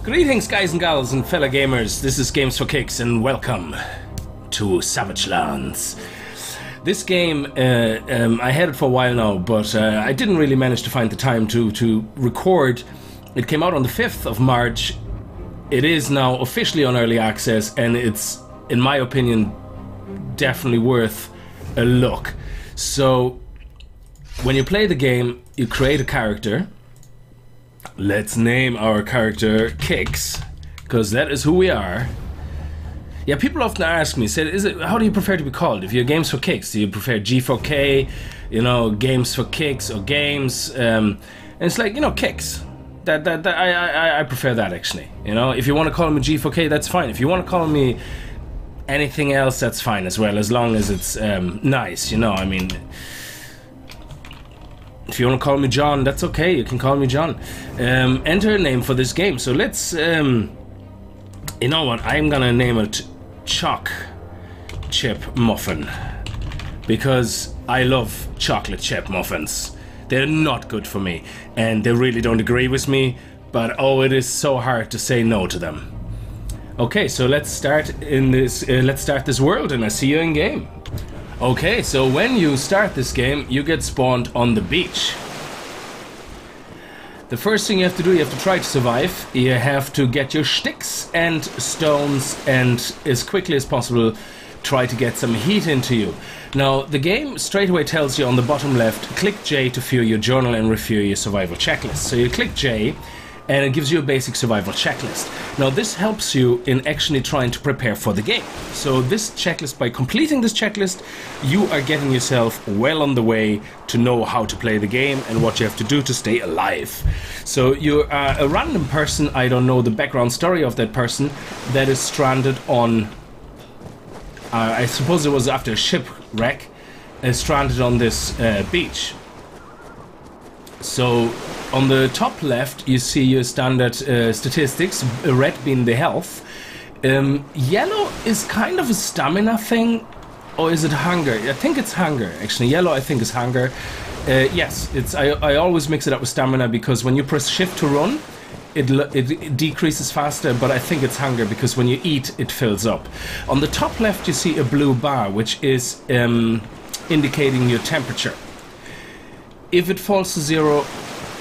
Greetings, guys and gals and fellow gamers. This is Games for Kicks, and welcome to Savage Lands. This game, I had it for a while now, but I didn't really manage to find the time to record. It came out on the 5th of March. It is now officially on early access, and it's, in my opinion, definitely worth a look. So, when you play the game, you create a character. Let's name our character Kicks, because that is who we are. Yeah, people often ask me, say, how do you prefer to be called? If you're Games for Kicks, do you prefer G4K, you know, Games for Kicks, or Games? And it's like, you know, Kicks. I prefer that, actually. You know, if you want to call me G4K, that's fine. If you want to call me anything else, that's fine as well, as long as it's nice, you know, I mean. If you want to call me John, that's okay, you can call me John. Enter a name for this game. So let's, you know what, I'm gonna name it Choc Chip Muffin. Because I love chocolate chip muffins. They're not good for me, and they really don't agree with me, but oh, it is so hard to say no to them. Okay, so let's start in this, let's start this world, and I see you in game. Okay, so when you start this game, you get spawned on the beach. The first thing you have to do, you have to try to survive. You have to get your sticks and stones, and as quickly as possible try to get some heat into you. Now, the game straight away tells you on the bottom left, click J to view your journal and review your survival checklist. So you click J, and it gives you a basic survival checklist. Now, this helps you in actually trying to prepare for the game. So this checklist, by completing this checklist, you are getting yourself well on the way to know how to play the game and what you have to do to stay alive. So you are a random person, I don't know the background story of that person, that is stranded on, I suppose it was after a shipwreck, stranded on this beach. So, on the top left, you see your standard statistics, red being the health. Yellow is kind of a stamina thing, or is it hunger? I think it's hunger, actually. Yellow, I think, is hunger. Yes, it's. I always mix it up with stamina, because when you press shift to run, it decreases faster, but I think it's hunger, because when you eat, it fills up. On the top left, you see a blue bar, which is indicating your temperature. If it falls to 0,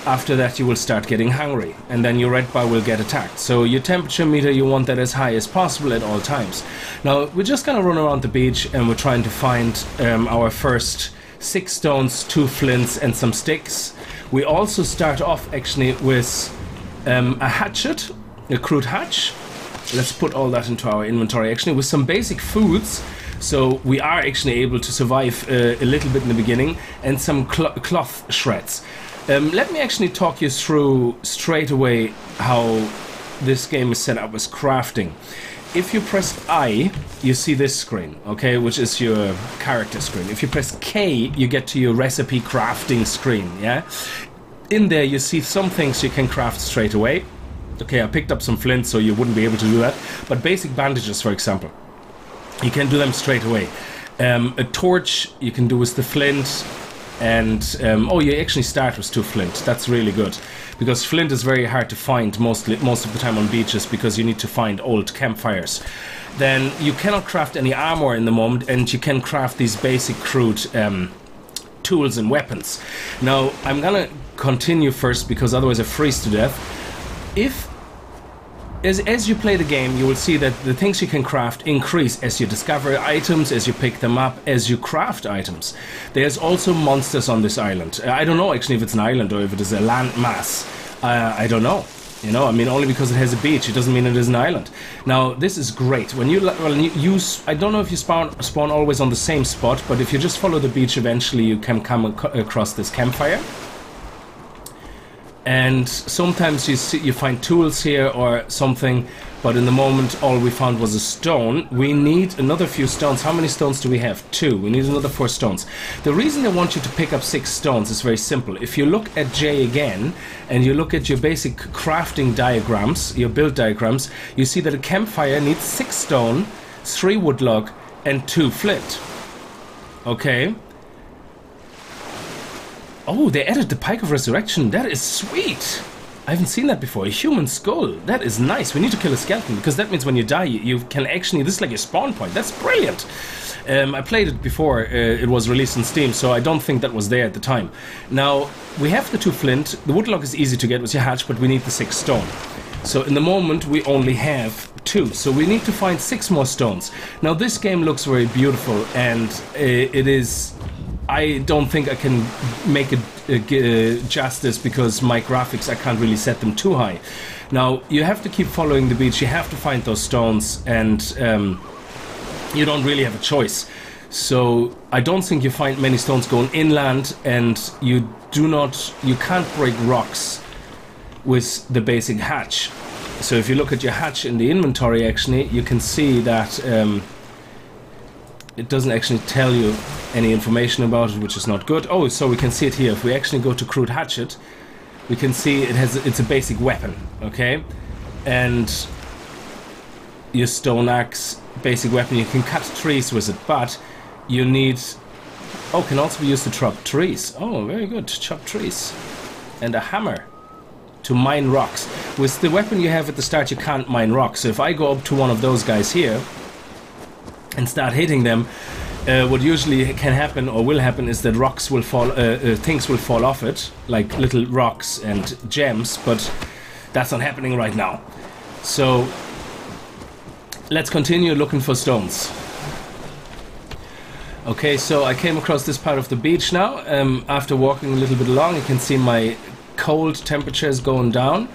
after that you will start getting hungry, and then your red bar will get attacked. So your temperature meter, you want that as high as possible at all times. Now, we're just gonna run around the beach, and we're trying to find our first 6 stones, 2 flints, and some sticks. We also start off, actually, with a hatchet, a crude hatch. Let's put all that into our inventory, actually, with some basic foods. So we are actually able to survive a little bit in the beginning, and some cloth shreds. Let me actually talk you through straight away how this game is set up as crafting. If you press I, you see this screen, okay, which is your character screen. If you press K, you get to your recipe crafting screen, yeah? In there you see some things you can craft straight away. Okay, I picked up some flint, so you wouldn't be able to do that. But basic bandages, for example, you can do them straight away. A torch you can do with the flint, and oh, you actually start with 2 flint. That's really good, because flint is very hard to find most of the time on beaches, because you need to find old campfires. Then you cannot craft any armor in the moment, and you can craft these basic crude tools and weapons. Now, I'm gonna continue first, because otherwise I freeze to death. As you play the game, you will see that the things you can craft increase as you discover items, as you pick them up, as you craft items. There's also monsters on this island. I don't know actually if it's an island or if it is a land mass. I don't know. You know, I mean, only because it has a beach, it doesn't mean it is an island. Now, this is great. When you use, I don't know if you spawn always on the same spot, but if you just follow the beach, eventually you can come across this campfire. And sometimes you find tools here or something, but in the moment all we found was a stone. We need another few stones. How many stones do we have? 2. We need another 4 stones. The reason I want you to pick up 6 stones is very simple. If you look at J again, and you look at your basic crafting diagrams, your build diagrams, you see that a campfire needs 6 stone, 3 wood log, and 2 flint. Okay? Oh, they added the Pike of Resurrection. That is sweet. I haven't seen that before. A human skull. That is nice. We need to kill a skeleton, because that means when you die, you can actually... This is like a spawn point. That's brilliant. I played it before it was released on Steam, so I don't think that was there at the time. Now, we have the 2 flint. The woodlock is easy to get with your hatch, but we need the 6 stone. So in the moment, we only have 2. So we need to find 6 more stones. Now, this game looks very beautiful, and it is... I don't think I can make it justice, because my graphics, I can't really set them too high. Now, you have to keep following the beach, you have to find those stones, and you don't really have a choice. So, I don't think you find many stones going inland, and you can't break rocks with the basic hatch. So if you look at your hatch in the inventory, actually, you can see that it doesn't actually tell you any information about it, which is not good. Oh, so we can see it here. If we actually go to crude hatchet, we can see it's a basic weapon, okay? And your stone axe, basic weapon, you can cut trees with it, but you need... Oh, can also be used to chop trees. Oh, very good, chop trees. And a hammer to mine rocks. With the weapon you have at the start, you can't mine rocks. So if I go up to one of those guys here and start hitting them, what usually can happen or will happen is that rocks will fall, things will fall off it, like little rocks and gems, but that's not happening right now. So let's continue looking for stones. Okay, so I came across this part of the beach now. After walking a little bit along, you can see my cold temperature is going down.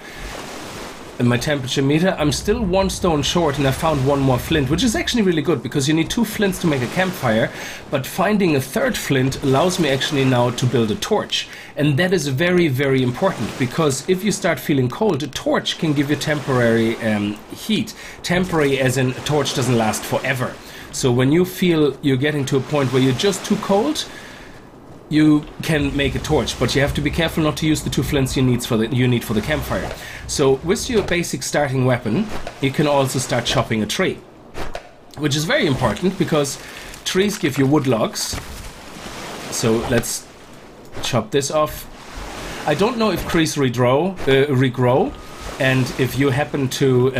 My temperature meter. I'm still 1 stone short, and I found 1 more flint, which is actually really good, because you need 2 flints to make a campfire, but finding a 3rd flint allows me actually now to build a torch. And that is very, very important, because if you start feeling cold, a torch can give you temporary heat. Temporary as in a torch doesn't last forever. So when you feel you're getting to a point where you're just too cold, you can make a torch, but you have to be careful not to use the 2 flints you need for the campfire. So with your basic starting weapon, you can also start chopping a tree, which is very important, because trees give you wood logs. So let's chop this off. I don't know if trees regrow, and if you happen to...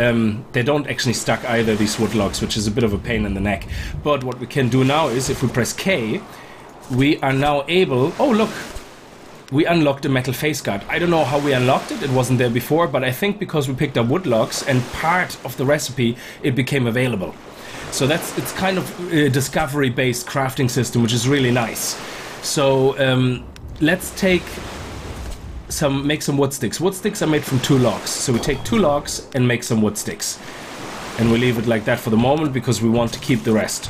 they don't actually stack either, these wood logs, which is a bit of a pain in the neck. But what we can do now is, if we press K, we are now able... Oh, look! We unlocked a metal face guard. I don't know how we unlocked it. It wasn't there before, but I think because we picked up wood logs and part of the recipe, it became available. So it's kind of a discovery-based crafting system, which is really nice. So let's make some wood sticks. Wood sticks are made from 2 logs. So we take 2 logs and make some wood sticks. And we leave it like that for the moment, because we want to keep the rest.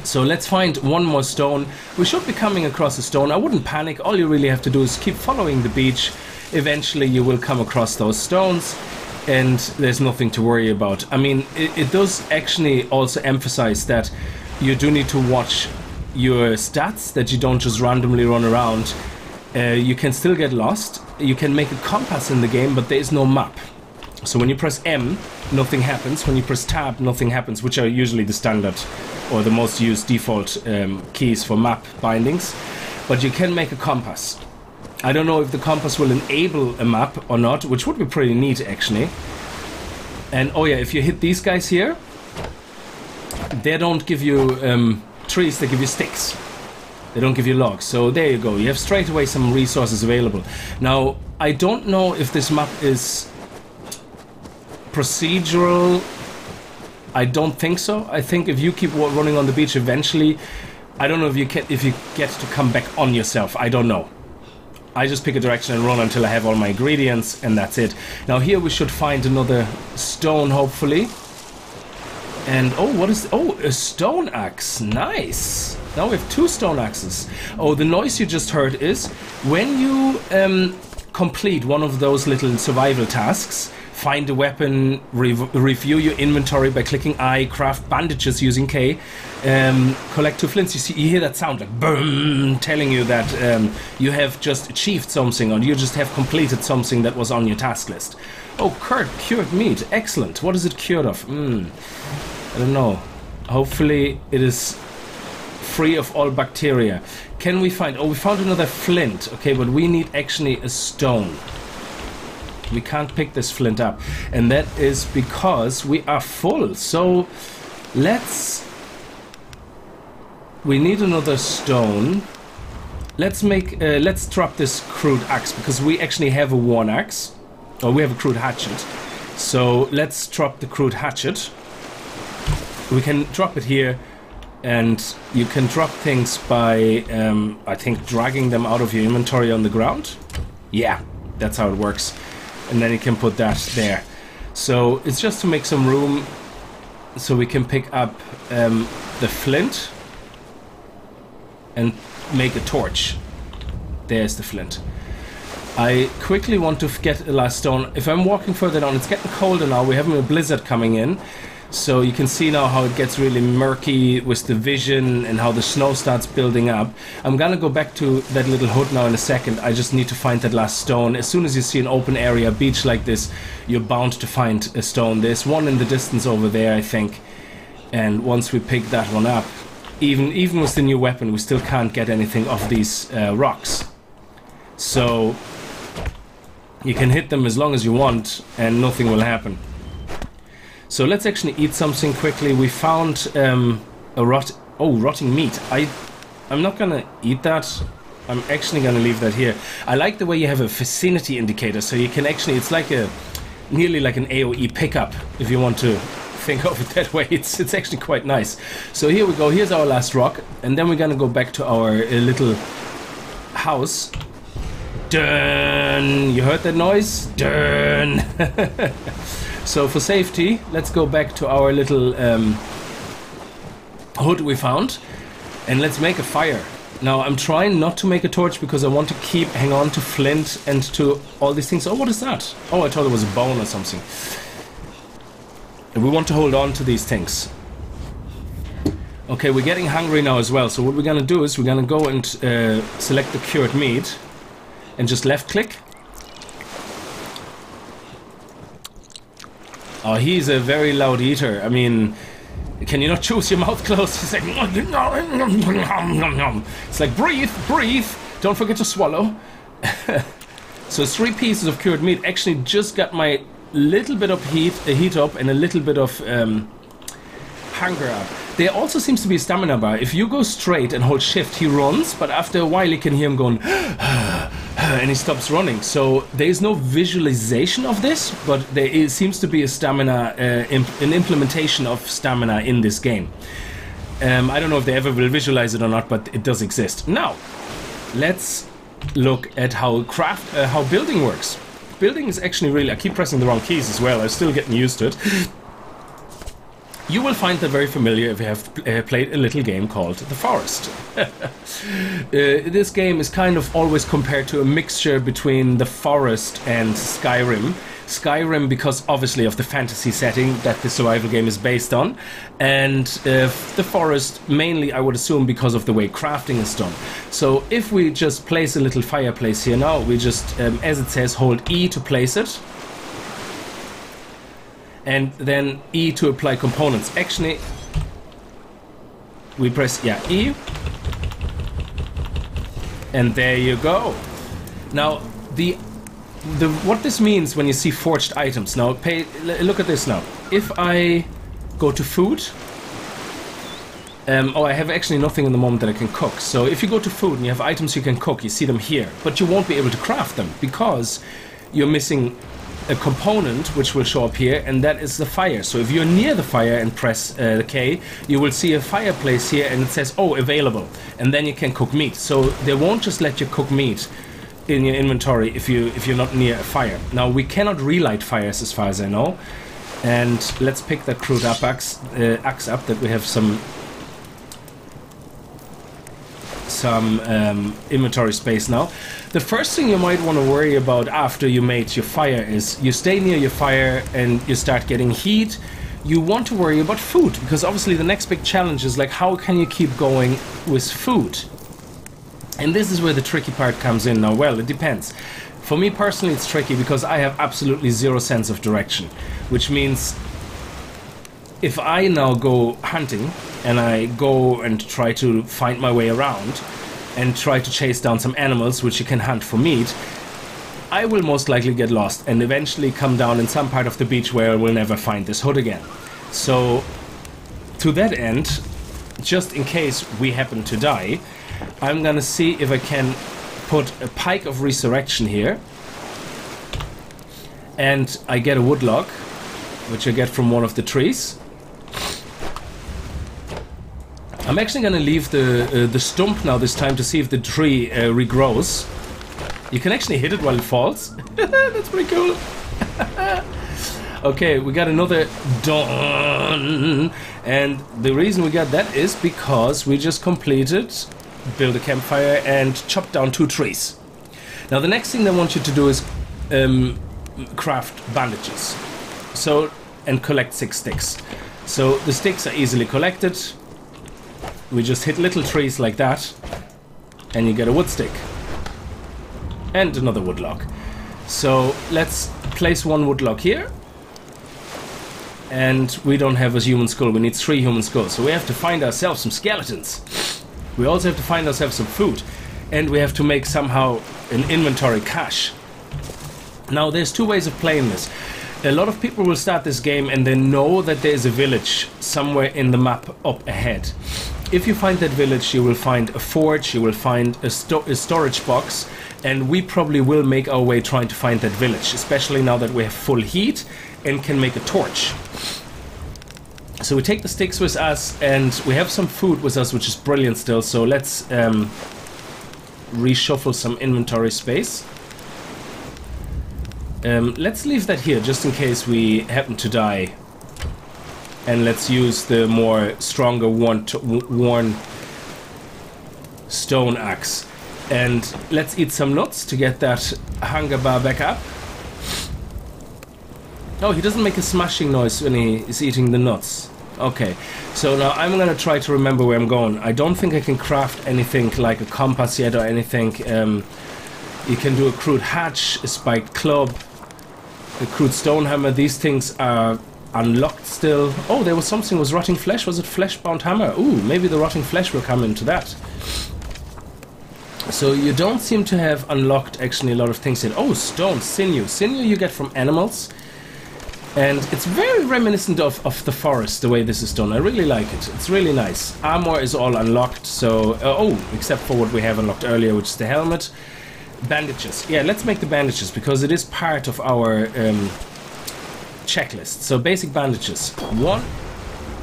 So let's find 1 more stone. We should be coming across a stone. I wouldn't panic. All you really have to do is keep following the beach. Eventually you will come across those stones, and there's nothing to worry about. I mean, it does actually also emphasize that you do need to watch your stats, that you don't just randomly run around. You can still get lost. You can make a compass in the game, but there is no map. So when you press M, nothing happens. When you press Tab, nothing happens, which are usually the standard or the most used default keys for map bindings. But you can make a compass. I don't know if the compass will enable a map or not, which would be pretty neat, actually. And oh yeah, if you hit these guys here, they don't give you trees, they give you sticks. They don't give you logs. So there you go. You have straight away some resources available. Now, I don't know if this map is procedural. I don't think so. I think if you keep running on the beach, eventually, I don't know if you get to come back on yourself. I don't know. I just pick a direction and run until I have all my ingredients, and that's it. Now here we should find another stone, hopefully. And oh, what is... Oh, a stone axe. Nice. Now we have 2 stone axes. Oh, the noise you just heard is when you complete one of those little survival tasks. Find a weapon, review your inventory by clicking I, craft bandages using K, collect 2 flints. You hear that sound, like boom, telling you that you have just achieved something, or you just have completed something that was on your task list. Oh, cured meat, excellent. What is it cured of? I don't know. Hopefully it is free of all bacteria. Can we find... Oh, we found another flint. Okay, but we need actually a stone. We can't pick this flint up. And that is because we are full. So we need another stone. Let's drop this crude axe, because we actually have a worn axe. Or we have a crude hatchet. So let's drop the crude hatchet. We can drop it here, and you can drop things by, I think, dragging them out of your inventory on the ground. Yeah, that's how it works. And then you can put that there. So it's just to make some room so we can pick up the flint and make a torch. There's the flint. I quickly want to get a last stone. If I'm walking further down, it's getting colder now. We're having a blizzard coming in. So you can see now how it gets really murky with the vision and how the snow starts building up. I'm gonna go back to that little hut now in a second. I just need to find that last stone. As soon as you see an open area, beach like this, you're bound to find a stone. There's one in the distance over there, I think. And once we pick that one up, even with the new weapon, we still can't get anything off these rocks. So you can hit them as long as you want and nothing will happen. So let's actually eat something quickly. We found rotting meat. I'm not gonna eat that. I'm actually gonna leave that here. I like the way you have a vicinity indicator, so you can actually, it's like nearly like an AOE pickup, if you want to think of it that way. It's actually quite nice. So here we go. Here's our last rock, and then we're gonna go back to our little house. Dun! You heard that noise? Dun! So for safety, let's go back to our little hood we found, and let's make a fire. Now I'm trying not to make a torch because I want to hang on to flint and to all these things. Oh, what is that? Oh, I thought it was a bone or something. And we want to hold on to these things. Okay, we're getting hungry now as well. So what we're gonna do is we're gonna go and select the cured meat and just left click. Oh, he's a very loud eater. I mean, can you not choose your mouth closed? He's like, it's like, breathe, breathe. Don't forget to swallow. So 3 pieces of cured meat actually just got my little bit of heat up and a little bit of hunger up. There also seems to be a stamina bar. If you go straight and hold shift, he runs, but after a while you can hear him going and he stops running. So there is no visualization of this, but there seems to be a stamina, an implementation of stamina in this game. I don't know if they ever will visualize it or not, but it does exist. Now, let's look at how building works. Building is actually really, I keep pressing the wrong keys as well, I'm still getting used to it. You will find that very familiar if you have played a little game called The Forest. This game is kind of always compared to a mixture between The Forest and Skyrim. Skyrim because obviously of the fantasy setting that the survival game is based on, and The Forest mainly, I would assume, because of the way crafting is done. So if we just place a little fireplace here now, we just, as it says, hold E to place it, and then E to apply components. Actually, we press, E, and there you go. Now, what this means when you see forged items. Now, look at this now. If I go to food, I have actually nothing in the moment that I can cook. So if you go to food and you have items you can cook, you see them here, but you won't be able to craft them because you're missing a component which will show up here, and that is the fire. So if you're near the fire and press the K, you will see a fireplace here and it says, oh, available, and then you can cook meat. So they won't just let you cook meat in your inventory if you're not near a fire. Now we cannot relight fires as far as I know, and let's pick that crude axe up, that we have some inventory space now. The first thing you might want to worry about after you made your fire is you stay near your fire and you start getting heat. You want to worry about food, because obviously the next big challenge is like, how can you keep going with food? And this is where the tricky part comes in now. Well, it depends. For me personally, it's tricky because I have absolutely zero sense of direction, which means if I now go hunting and I go and try to find my way around and try to chase down some animals which you can hunt for meat, I will most likely get lost and eventually come down in some part of the beach where I will never find this hood again. So, to that end, just in case we happen to die, I'm gonna see if I can put a pike of resurrection here. And I get a wood log, which I get from one of the trees. I'm actually gonna leave the stump now this time to see if the tree regrows. You can actually hit it while it falls. That's pretty cool. Okay, we got another dawn. And the reason we got that is because we just completed build a campfire and chop down 2 trees. Now the next thing I want you to do is craft bandages. So, and collect 6 sticks. So the sticks are easily collected. We just hit little trees like that and you get a wood stick. And another wood log. So let's place 1 wood log here. And we don't have a human skull, we need 3 human skulls. So we have to find ourselves some skeletons. We also have to find ourselves some food. And we have to make somehow an inventory cache. Now there's 2 ways of playing this. A lot of people will start this game and they know that there's a village somewhere in the map up ahead. If you find that village, you will find a forge, you will find a storage box, and we probably will make our way trying to find that village, especially now that we have full heat and can make a torch. So we take the sticks with us, and we have some food with us, which is brilliant still, so let's reshuffle some inventory space. Let's leave that here, just in case we happen to die. And let's use the more stronger worn stone axe. And let's eat some nuts to get that hunger bar back up. Oh, he doesn't make a smashing noise when he is eating the nuts. Okay, so now I'm gonna try to remember where I'm going. I don't think I can craft anything like a compass yet or anything. You can do a crude hatch, a spiked club, a crude stone hammer. These things are unlocked still. Oh, there was something, was rotting flesh? Was it flesh-bound hammer? Ooh, maybe the rotting flesh will come into that. So you don't seem to have unlocked actually a lot of things yet. Oh, stone, sinew. Sinew you get from animals. And it's very reminiscent of the forest, the way this is done. I really like it. It's really nice. Armor is all unlocked, so... oh, except for what we have unlocked earlier, which is the helmet. Bandages. Yeah, let's make the bandages, because it is part of our checklist. So basic bandages. 1.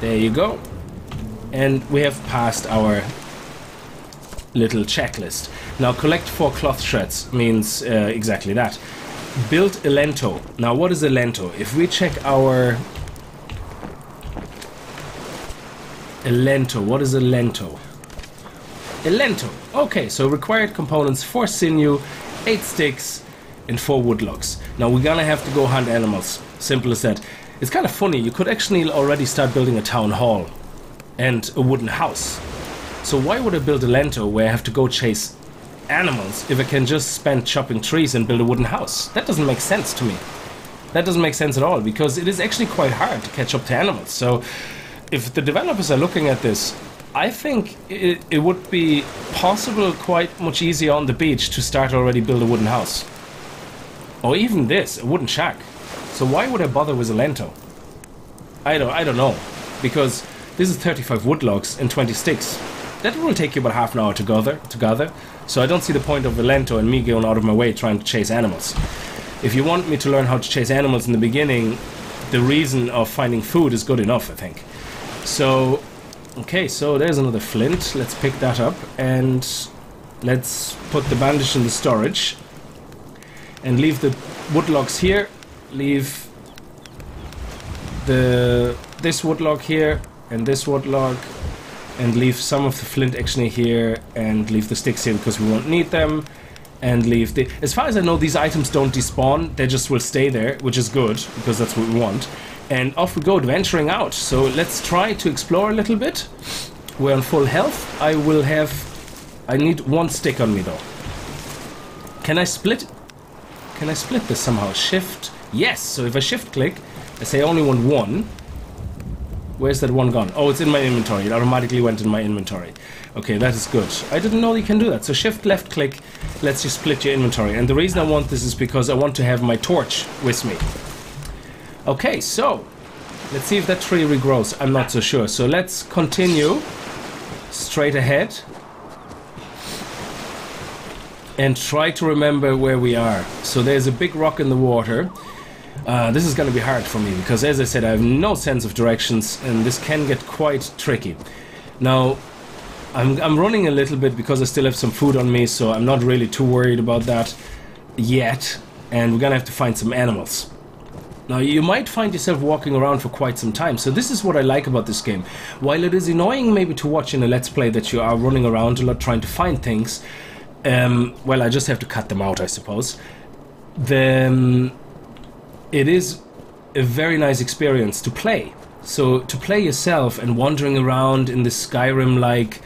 There you go. And we have passed our little checklist. Now collect 4 cloth shreds means exactly that. Build a lento. Now what is a lento? If we check our... A lento. What is a lento? A lento. Okay, so required components: 4 sinew, 8 sticks, and 4 wood logs. Now we're gonna have to go hunt animals. Simple as that. It's kind of funny. You could actually already start building a town hall and a wooden house. So why would I build a lento where I have to go chase animals if I can just spend chopping trees and build a wooden house? That doesn't make sense to me. That doesn't make sense at all, because it is actually quite hard to catch up to animals. So if the developers are looking at this, I think it would be possible quite much easier on the beach to start already build a wooden house. Or even this, a wooden shack. So why would I bother with a lento? I don't know. Because this is 35 wood logs and 20 sticks. That will take you about half an hour to gather. So I don't see the point of a lento and me going out of my way trying to chase animals. If you want me to learn how to chase animals in the beginning, the reason of finding food is good enough, I think. So, okay, so there's another flint. Let's pick that up and let's put the bandage in the storage. And leave the wood logs here. Leave this wood log here and this wood log. And leave some of the flint actually here, and leave the sticks here because we won't need them. And leave the... As far as I know, these items don't despawn. They just will stay there, which is good, because that's what we want. And off we go, adventuring out. So let's try to explore a little bit. We're on full health. I need 1 stick on me, though. Can I split this somehow? Shift... Yes, so if I shift click, I say I only want 1. Where's that one gone? Oh, it's in my inventory. It automatically went in my inventory. Okay, that is good. I didn't know you can do that. So shift left click lets you split your inventory. And the reason I want this is because I want to have my torch with me. Okay, so let's see if that tree regrows. I'm not so sure. So let's continue straight ahead and try to remember where we are. So there's a big rock in the water. This is going to be hard for me because, as I said, I have no sense of directions and this can get quite tricky. Now, I'm running a little bit because I still have some food on me, so I'm not really too worried about that yet. And we're going to have to find some animals. Now, you might find yourself walking around for quite some time, so this is what I like about this game. While it is annoying maybe to watch in a Let's Play that you are running around a lot trying to find things, well, I just have to cut them out, I suppose. It is a very nice experience to play. So to play yourself and wandering around in this Skyrim-like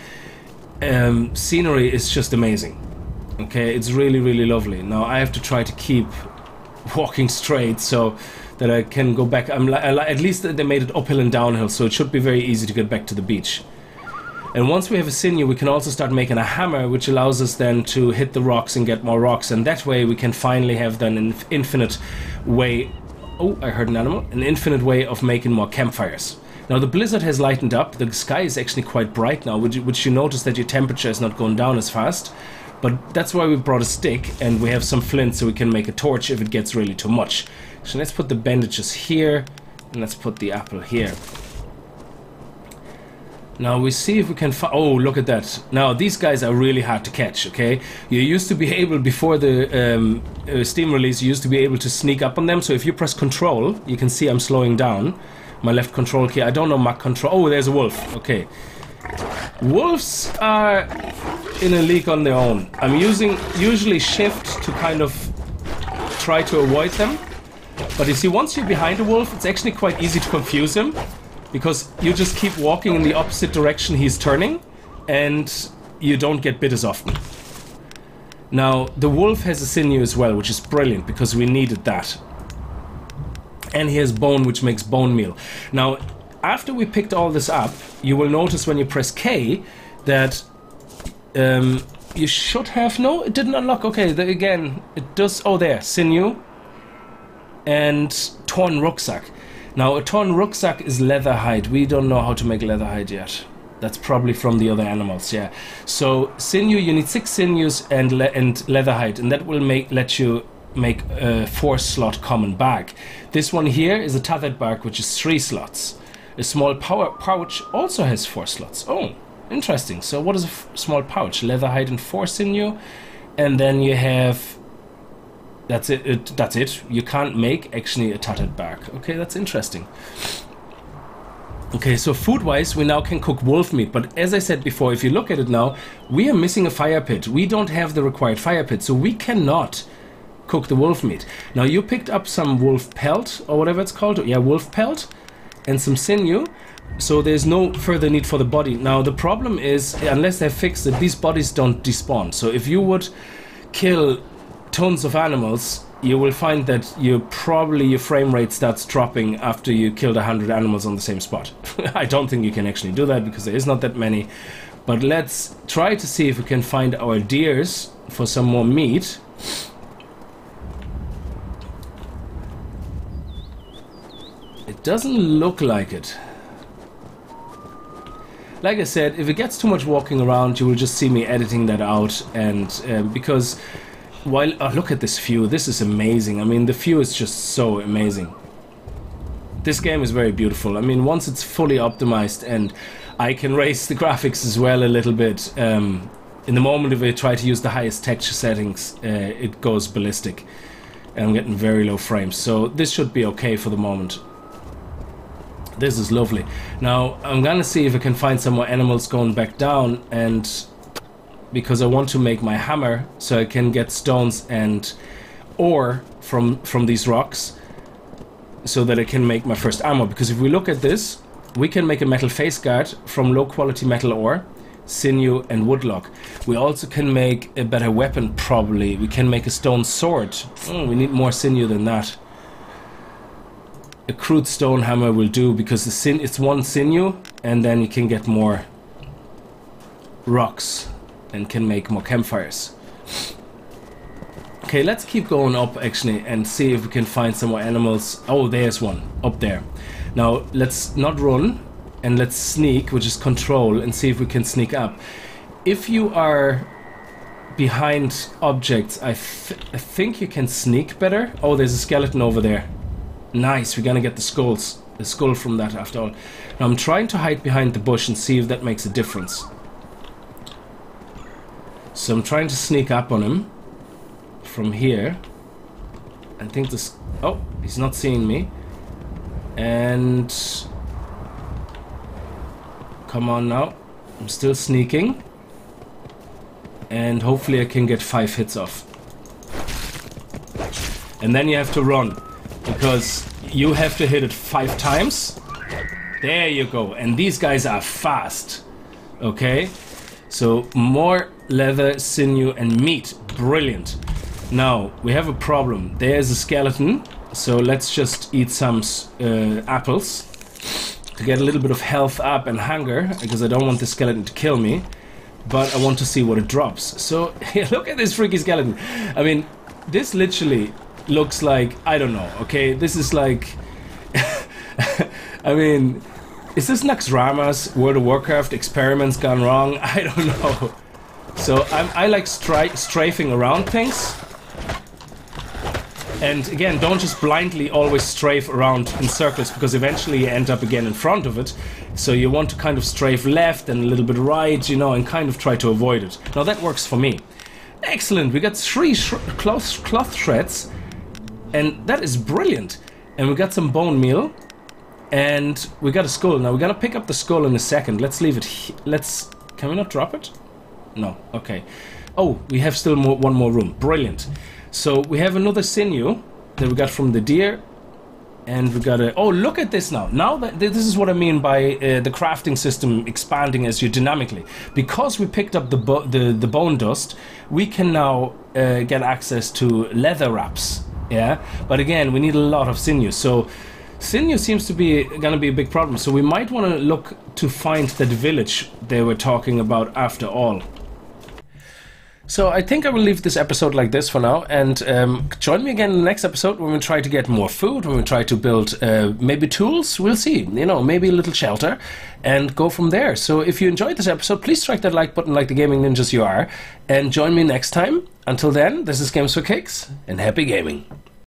scenery is just amazing. Okay, it's really, really lovely. Now I have to try to keep walking straight so that I can go back. At least they made it uphill and downhill, so it should be very easy to get back to the beach. And once we have a sinew, we can also start making a hammer, which allows us then to hit the rocks and get more rocks. And that way we can finally have then an infinite way... Oh, I heard an animal. An infinite way of making more campfires. Now the blizzard has lightened up. The sky is actually quite bright now, which you notice that your temperature is not going down as fast. But that's why we brought a stick, and we have some flint so we can make a torch if it gets really too much. So let's put the bandages here, and let's put the apple here. Now we see if we can find... Oh, look at that. Now these guys are really hard to catch, okay? You used to be able, before the Steam release, you used to be able to sneak up on them. So if you press control, you can see I'm slowing down. My left control key, I don't know my control... Oh, there's a wolf, okay. Wolves are in a league on their own. I'm using usually shift to kind of try to avoid them. But you see, once you're behind a wolf, it's actually quite easy to confuse him. Because you just keep walking in the opposite direction he's turning, and you don't get bit as often. Now, the wolf has a sinew as well, which is brilliant, because we needed that. And he has bone, which makes bone meal. Now, after we picked all this up, you will notice when you press K that you should have... No, it didn't unlock. Okay, again, it does... Oh, there, sinew and torn rucksack. Now, a torn rucksack is leather hide. We don't know how to make leather hide yet. That's probably from the other animals, yeah. So, sinew, you need 6 sinews and leather hide, and that will let you make a 4-slot common bag. This one here is a tethered bag, which is 3 slots. A small pouch also has 4 slots. Oh, interesting. So, what is a small pouch? Leather hide and 4 sinew, and then you have... That's it. You can't make actually a tattered bag. Okay, that's interesting. Okay, so food-wise, we now can cook wolf meat. But as I said before, if you look at it now, we are missing a fire pit. We don't have the required fire pit, so we cannot cook the wolf meat. Now, you picked up some wolf pelt, or whatever it's called. Yeah, wolf pelt, and some sinew. So there's no further need for the body. Now, the problem is, unless they fix it, these bodies don't despawn. So if you would kill tons of animals, you will find that your frame rate starts dropping after you killed 100 animals on the same spot. I don't think you can actually do that because there is not that many. But let's try to see if we can find our deers for some more meat. It doesn't look like it. Like I said, if it gets too much walking around, you will just see me editing that out, and because while... Oh, look at this view. This is amazing. I mean, the view is just so amazing. This game is very beautiful. I mean, once it's fully optimized, and I can raise the graphics as well a little bit. In the moment if I try to use the highest texture settings, it goes ballistic. And I'm getting very low frames. So this should be okay for the moment. This is lovely. Now, I'm gonna see if I can find some more animals going back down, and... because I want to make my hammer so I can get stones and ore from these rocks so that I can make my first armor. Because if we look at this, we can make a metal face guard from low quality metal ore, sinew and woodlock. We also can make a better weapon probably. We can make a stone sword. Oh, we need more sinew than that. a crude stone hammer will do, because it's one sinew, and then you can get more rocks and can make more campfires. Okay, let's keep going up actually and see if we can find some more animals. Oh, there's one up there. Now let's not run, and let's sneak, which is control, and see if we can sneak up. If you are behind objects, I think you can sneak better. Oh, there's a skeleton over there. Nice, we're gonna get the skull from that after all. Now I'm trying to hide behind the bush and see if that makes a difference. So I'm trying to sneak up on him from here. I think this... Oh, he's not seeing me. And... Come on now. I'm still sneaking. And hopefully I can get 5 hits off. And then you have to run, because you have to hit it 5 times. There you go. And these guys are fast. Okay? So more leather, sinew and meat. Brilliant. Now we have a problem. There's a skeleton. So let's just eat some apples to get a little bit of health up and hunger, because I don't want the skeleton to kill me. But I want to see what it drops. So, look at this freaky skeleton. I mean, this literally looks like... I don't know, okay? This is like... I mean... Is this Naxxrama's World of Warcraft experiments gone wrong? I don't know. So, I like strafing around things. And again, don't just blindly always strafe around in circles, because eventually you end up again in front of it. So you want to kind of strafe left and a little bit right, you know, and kind of try to avoid it. Now that works for me. Excellent, we got 3 cloth shreds, and that is brilliant. And we got some bone meal, and we got a skull. Now we're gonna pick up the skull in a second. Let's leave it can we not drop it? No, okay. Oh, we have still one more room. Brilliant. So we have another sinew that we got from the deer, and we got a... Oh, look at this now. Now that this is what I mean by the crafting system expanding as you dynamically. Because we picked up the bone dust, we can now get access to leather wraps. Yeah, but again, we need a lot of sinew. So sinew seems to be gonna be a big problem. So we might want to look to find that village they were talking about after all. So I think I will leave this episode like this for now, and join me again in the next episode when we try to get more food, when we try to build maybe tools, we'll see, you know, maybe a little shelter, and go from there. So if you enjoyed this episode, please strike that like button like the gaming ninjas you are, and join me next time. Until then, this is Games for Kicks, and happy gaming.